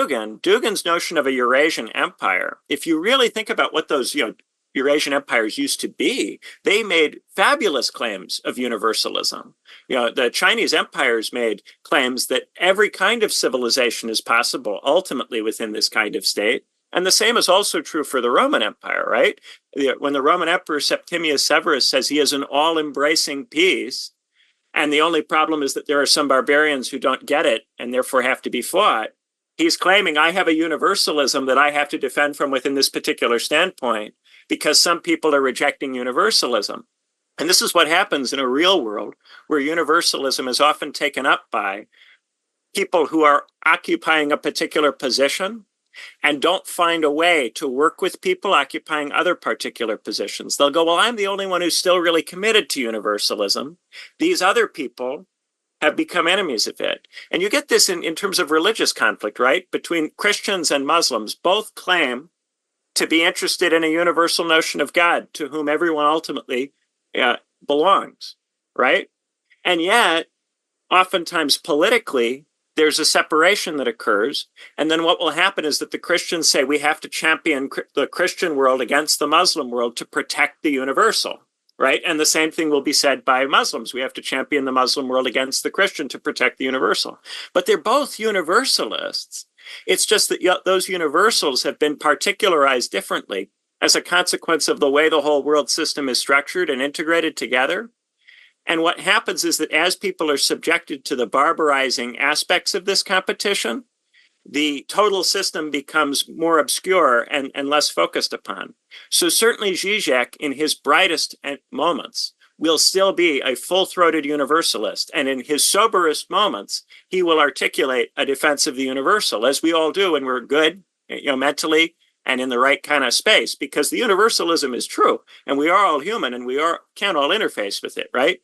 Dugin's notion of a Eurasian empire, if you really think about what those Eurasian empires used to be, they made fabulous claims of universalism. The Chinese empires made claims that every kind of civilization is possible ultimately within this kind of state. And the same is also true for the Roman Empire, right? When the Roman Emperor Septimius Severus says he is an all-embracing peace, and the only problem is that there are some barbarians who don't get it and therefore have to be fought, he's claiming I have a universalism that I have to defend from within this particular standpoint because some people are rejecting universalism. And this is what happens in a real world where universalism is often taken up by people who are occupying a particular position and don't find a way to work with people occupying other particular positions. They'll go, well, I'm the only one who's still really committed to universalism. These other people have become enemies of it. And you get this in terms of religious conflict, right? Between Christians and Muslims, both claim to be interested in a universal notion of God to whom everyone ultimately belongs, right? And yet, oftentimes politically, there's a separation that occurs. And then what will happen is that the Christians say we have to champion the Christian world against the Muslim world to protect the universal, right? And the same thing will be said by Muslims. We have to champion the Muslim world against the Christian to protect the universal. But they're both universalists. It's just that those universals have been particularized differently as a consequence of the way the whole world system is structured and integrated together. And what happens is that as people are subjected to the barbarizing aspects of this competition, the total system becomes more obscure and less focused upon. So certainly Zizek, in his brightest moments, will still be a full-throated universalist. And in his soberest moments, he will articulate a defense of the universal, as we all do when we're good, mentally and in the right kind of space, because the universalism is true. And we are all human and can all interface with it, right?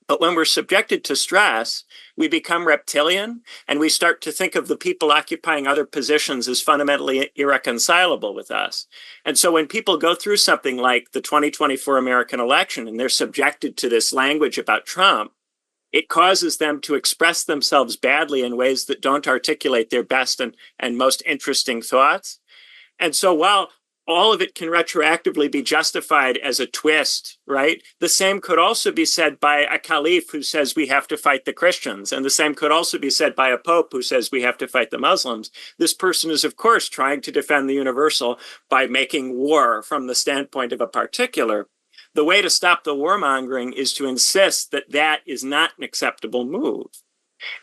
But when we're subjected to stress, we become reptilian and we start to think of the people occupying other positions as fundamentally irreconcilable with us. And so when people go through something like the 2024 American election and they're subjected to this language about Trump, it causes them to express themselves badly in ways that don't articulate their best and most interesting thoughts. And so while all of it can retroactively be justified as a twist, right? The same could also be said by a caliph who says we have to fight the Christians. And the same could also be said by a pope who says we have to fight the Muslims. This person is, of course, trying to defend the universal by making war from the standpoint of a particular. The way to stop the warmongering is to insist that that is not an acceptable move,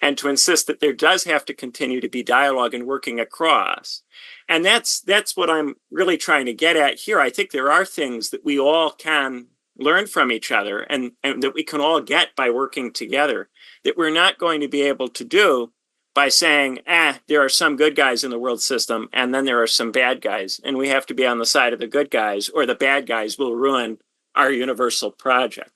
and to insist that there does have to continue to be dialogue and working across. And that's what I'm really trying to get at here. I think there are things that we all can learn from each other and that we can all get by working together that we're not going to be able to do by saying, there are some good guys in the world system and then there are some bad guys. And we have to be on the side of the good guys or the bad guys will ruin our universal project.